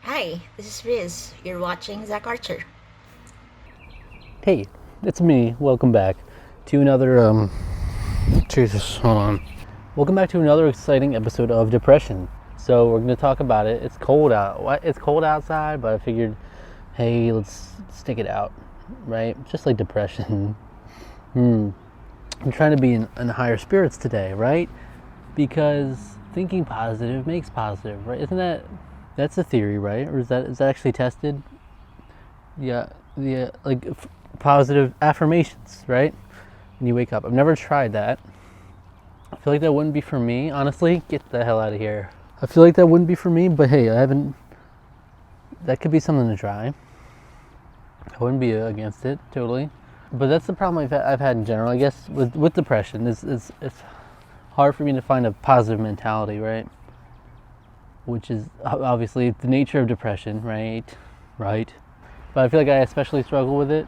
Hi, this is Riz. You're watching ZachArcher. Hey, it's me. Welcome back to another, Jesus, hold on. Welcome back to another exciting episode of depression. So we're going to talk about it. It's cold out. It's cold outside, but I figured, hey, let's stick it out, right? Just like depression. I'm trying to be in higher spirits today, right? Because thinking positive makes positive, right? That's a theory, right? Or is that actually tested? Yeah, positive affirmations, right? When you wake up. I've never tried that. I feel like that wouldn't be for me. Honestly, get the hell out of here. I feel like that wouldn't be for me, but hey, that could be something to try. I wouldn't be against it, totally. But that's the problem I've had in general, I guess, with depression. It's hard for me to find a positive mentality, right? Which is obviously the nature of depression, right? Right. But I feel like I especially struggle with it.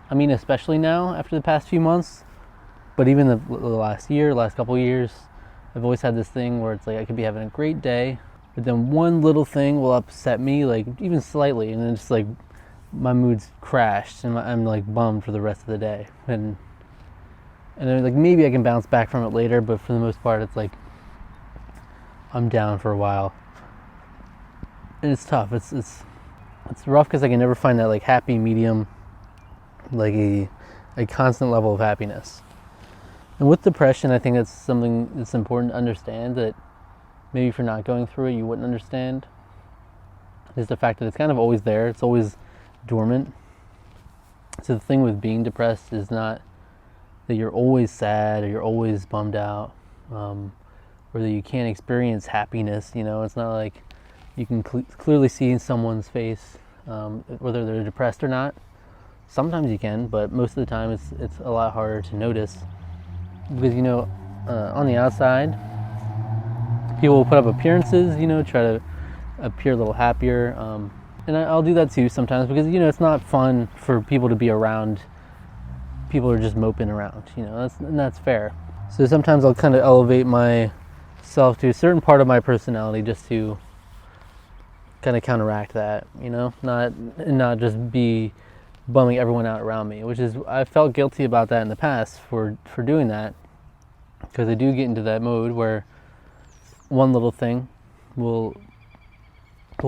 I mean, especially now after the past few months, but even the last couple of years, I've always had this thing where it's like I could be having a great day, but then one little thing will upset me, like even slightly, and then it's like my mood's crashed and I'm like bummed for the rest of the day. And then like maybe I can bounce back from it later, but for the most part, it's like I'm down for a while, and it's tough. It's rough because I can never find that like happy medium, like a constant level of happiness. And with depression, I think that's something that's important to understand, that maybe if you're not going through it, you wouldn't understand, is the fact that it's kind of always there. It's always dormant. So the thing with being depressed is not that you're always sad or you're always bummed out, or that you can't experience happiness. It's not like you can clearly see in someone's face whether they're depressed or not. Sometimes you can, but most of the time it's a lot harder to notice, because on the outside people will put up appearances, try to appear a little happier, and I'll do that too sometimes, because it's not fun for people to be around people who are just moping around. That's fair. So sometimes I'll kind of elevate myself to a certain part of my personality just to kind of counteract that, not just be bumming everyone out around me, which is, I felt guilty about that in the past for doing that, because I do get into that mode where one little thing will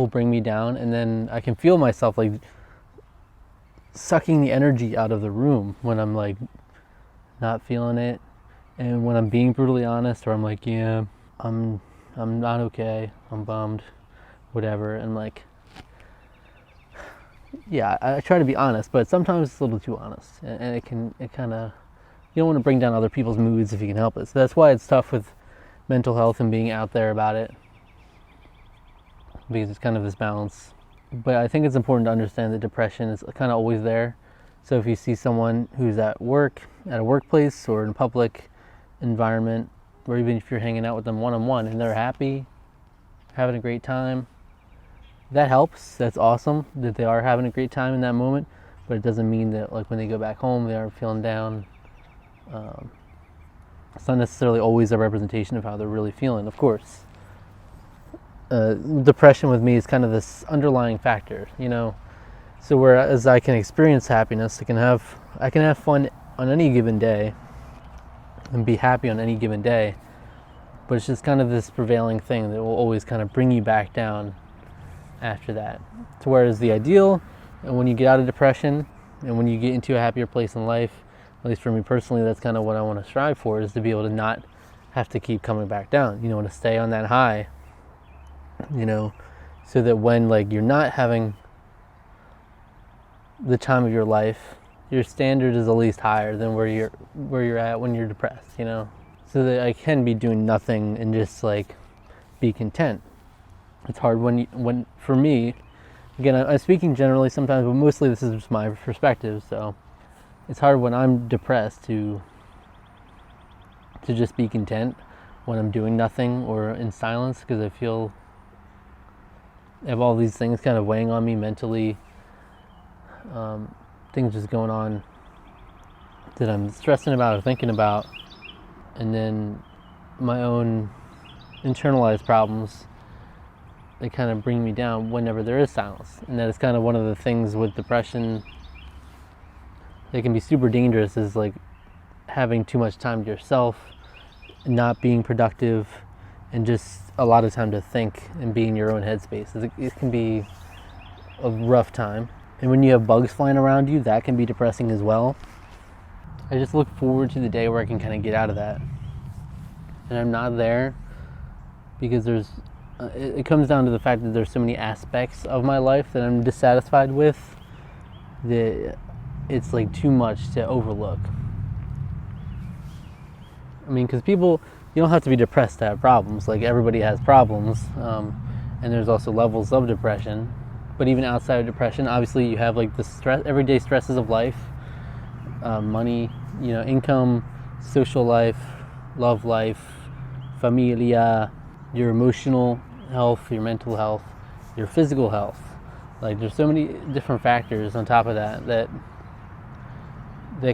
bring me down, and then I can feel myself like sucking the energy out of the room when I'm like not feeling it, and when I'm being brutally honest, or I'm like, yeah, I'm not okay, I'm bummed, whatever, and like, yeah, I try to be honest, but sometimes it's a little too honest, and it kind of, you don't want to bring down other people's moods if you can help it. So that's why it's tough with mental health and being out there about it, because it's kind of this balance. But I think it's important to understand that depression is kind of always there. So if you see someone who's at work, at a workplace, or in a public environment, or even if you're hanging out with them one-on-one and they're happy, having a great time, that helps. That's awesome that they are having a great time in that moment, but it doesn't mean that like when they go back home they are feeling down. It's not necessarily always a representation of how they're really feeling, of course. Depression with me is kind of this underlying factor, so whereas I can experience happiness, I can have fun on any given day and be happy on any given day, but it's just kind of this prevailing thing that will always kind of bring you back down after that. So whereas the ideal, when you get out of depression and when you get into a happier place in life, at least for me personally, that's kind of what I want to strive for, is to be able to not have to keep coming back down, to stay on that high, so that when like you're not having the time of your life, your standard is at least higher than where you're at when you're depressed, so that I can be doing nothing and just like be content. It's hard when for me, again, I'm speaking generally sometimes, but mostly this is just my perspective. So it's hard when I'm depressed to just be content when I'm doing nothing or in silence, because I feel I have all these things kind of weighing on me mentally, things just going on that I'm stressing about or thinking about, and then my own internalized problems they kind of bring me down whenever there is silence. And that is kind of one of the things with depression that can be super dangerous, is like having too much time to yourself, not being productive, and just a lot of time to think and be in your own headspace. It can be a rough time. And when you have bugs flying around you, that can be depressing as well. I just look forward to the day where I can kind of get out of that. And I'm not there because it comes down to the fact that there's so many aspects of my life that I'm dissatisfied with that it's like too much to overlook. I mean, because you don't have to be depressed to have problems. Like, everybody has problems, and there's also levels of depression. But even outside of depression, obviously you have like the everyday stresses of life, money, income, social life, love life, familia, your emotional health, your mental health, your physical health. Like, there's so many different factors on top of that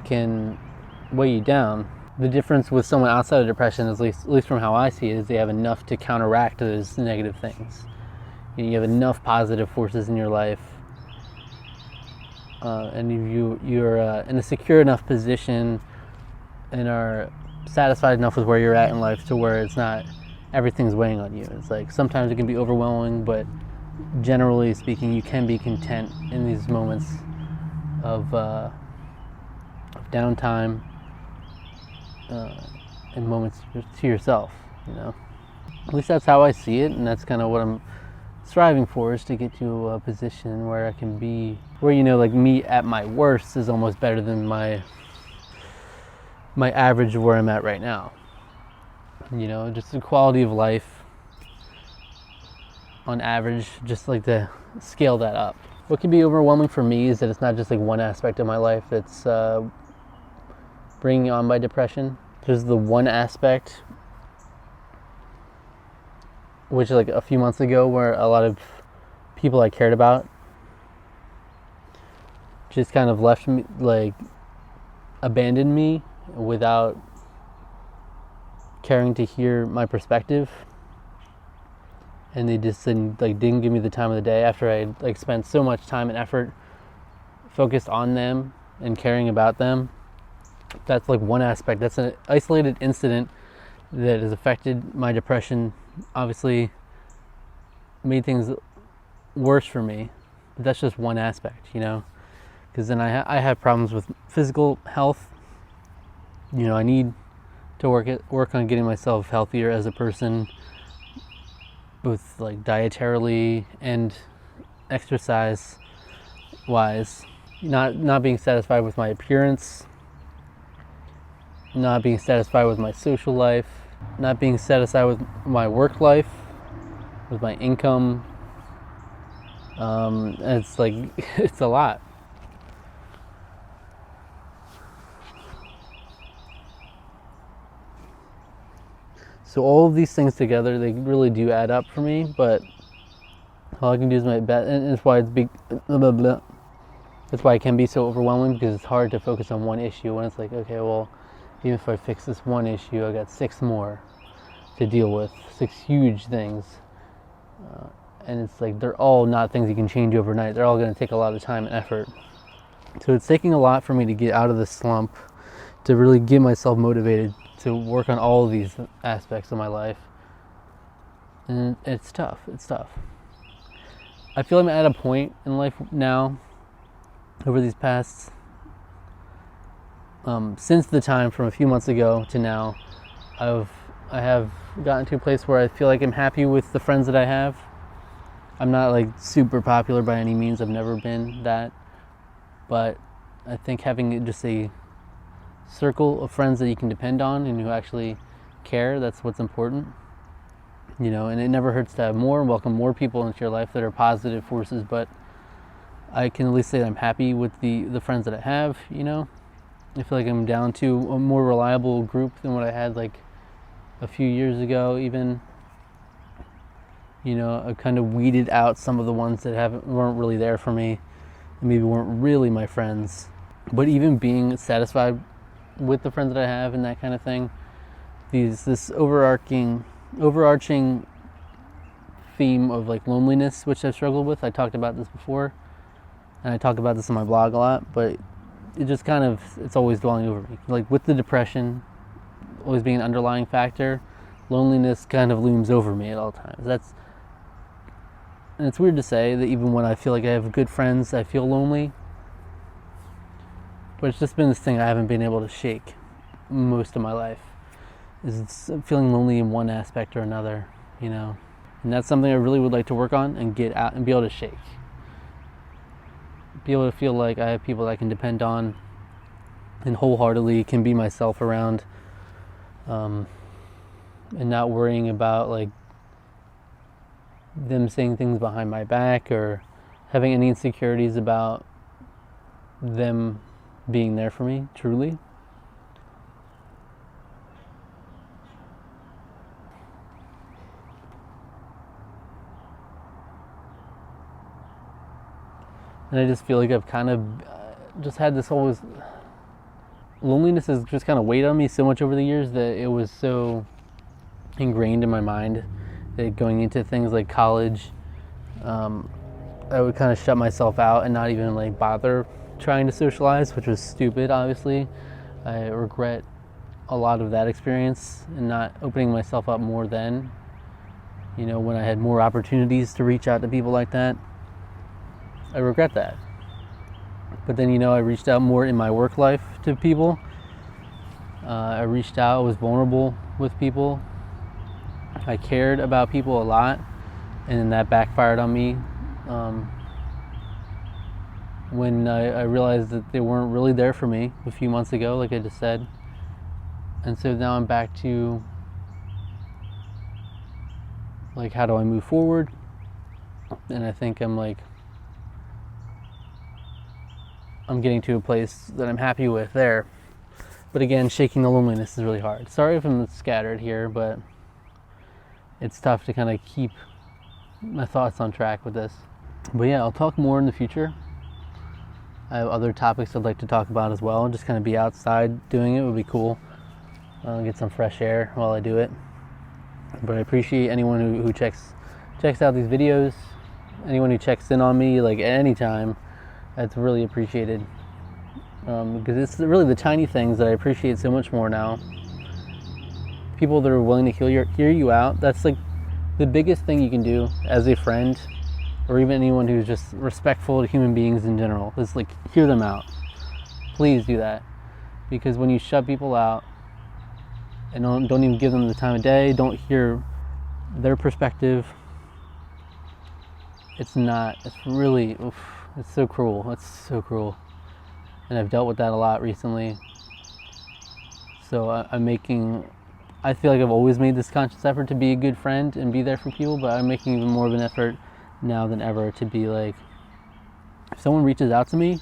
can weigh you down. The difference with someone outside of depression, at least from how I see it, is they have enough to counteract those negative things. You have enough positive forces in your life, and you're in a secure enough position and are satisfied enough with where you're at in life to where it's not everything's weighing on you. It's like sometimes it can be overwhelming, but generally speaking, you can be content in these moments of downtime and moments to yourself. At least that's how I see it, and that's kind of what I'm striving for, is to get to a position where I can be where like me at my worst is almost better than my average of where I'm at right now. Just the quality of life on average, just like to scale that up. What can be overwhelming for me is that it's not just like one aspect of my life that's bringing on my depression. There's the one aspect, which like a few months ago, where a lot of people I cared about just kind of left me, like abandoned me without caring to hear my perspective. And they just didn't give me the time of the day after I spent so much time and effort focused on them and caring about them. That's like one aspect. That's an isolated incident that has affected my depression. Obviously made things worse for me, but that's just one aspect, because then I have problems with physical health. I need to work on getting myself healthier as a person, both like dietarily and exercise wise. Not being satisfied with my appearance, not being satisfied with my social life, not being satisfied with my work life, with my income. And it's like, it's a lot. So all of these things together, they really do add up for me, but all I can do is my best, and that's why it's big. That's why it can be so overwhelming, because it's hard to focus on one issue when it's like, okay, well, even if I fix this one issue, I got 6 more to deal with, 6 huge things. And it's like, they're all not things you can change overnight. They're all going to take a lot of time and effort. So it's taking a lot for me to get out of this slump, to really get myself motivated to work on all of these aspects of my life. And it's tough. I feel I'm at a point in life now, over these past, since the time from a few months ago to now, I have gotten to a place where I feel like I'm happy with the friends that I have. I'm not like super popular by any means. I've never been that. But I think having just a circle of friends that you can depend on and who actually care, that's what's important. And it never hurts to have more, welcome more people into your life that are positive forces. But I can at least say that I'm happy with the friends that I have. I feel like I'm down to a more reliable group than what I had like a few years ago even. I kind of weeded out some of the ones that weren't really there for me and maybe weren't really my friends. But even being satisfied with the friends that I have and that kind of thing, this overarching theme of like loneliness, which I've struggled with. I talked about this before, and I talk about this on my blog a lot, but it just kind of, it's always dwelling over me. Like with the depression always being an underlying factor, loneliness kind of looms over me at all times. And it's weird to say that even when I feel like I have good friends, I feel lonely. But it's just been this thing I haven't been able to shake most of my life. Is feeling lonely in one aspect or another, you know. And that's something I really would like to work on and get out and be able to shake. Be able to feel like I have people that I can depend on and wholeheartedly can be myself around, and not worrying about like them saying things behind my back or having any insecurities about them being there for me, truly. And I just feel like I've kind of just had this always, loneliness has just kind of weighed on me so much over the years that it was so ingrained in my mind that going into things like college, I would kind of shut myself out and not even like bother trying to socialize, which was stupid, obviously. I regret a lot of that experience and not opening myself up more then, you know, when I had more opportunities to reach out to people like that. I regret that. But then, you know, I reached out more in my work life to people. I reached out, was vulnerable with people. I cared about people a lot, and then that backfired on me when I realized that they weren't really there for me a few months ago, like I just said. And so now I'm back to, like, how do I move forward? And I think I'm getting to a place that I'm happy with there. But again, shaking the loneliness is really hard. Sorry if I'm scattered here, but it's tough to kind of keep my thoughts on track with this. But yeah, I'll talk more in the future. I have other topics I'd like to talk about as well. Just kind of be outside doing it would be cool. Get some fresh air while I do it. But I appreciate anyone who checks out these videos. Anyone who checks in on me, like at any time, that's really appreciated. Because it's really the tiny things that I appreciate so much more now. People that are willing to hear you out. That's like the biggest thing you can do as a friend, or even anyone who's just respectful to human beings in general, is like hear them out. Please do that. Because when you shut people out and don't even give them the time of day, don't hear their perspective, it's really, it's so cruel. It's so cruel. And I've dealt with that a lot recently. So I feel like I've always made this conscious effort to be a good friend and be there for people, but I'm making even more of an effort now than ever to be like, if someone reaches out to me,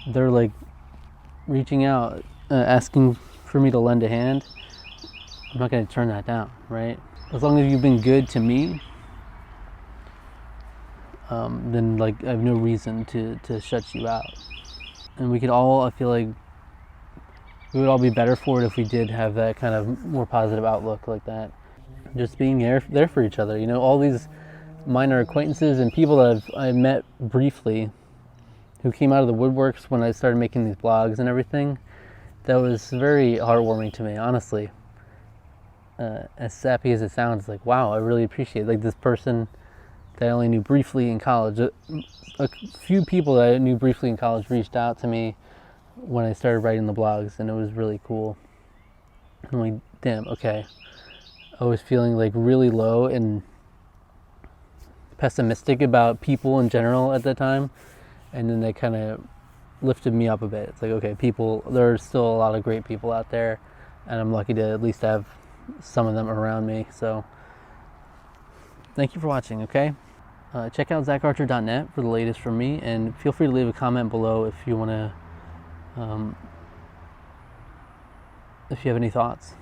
they're like reaching out, asking for me to lend a hand, I'm not going to turn that down, right? As long as you've been good to me, then like I have no reason to shut you out. And we could all, I feel like, we would all be better for it if we did have that kind of more positive outlook like that. Just being there for each other. You know, all these minor acquaintances and people that I met briefly who came out of the woodworks when I started making these blogs and everything, that was very heartwarming to me, honestly. As sappy as it sounds, like, wow, I really appreciate it. Like this person that I only knew briefly in college. A few people that I knew briefly in college reached out to me when I started writing the blogs, and it was really cool. I'm like, damn, okay. I was feeling like really low and pessimistic about people in general at that time, and then they kind of lifted me up a bit. It's like, okay, there are still a lot of great people out there, and I'm lucky to at least have some of them around me. So thank you for watching, okay? Check out ZachArcher.net for the latest from me, and feel free to leave a comment below if you want to, if you have any thoughts.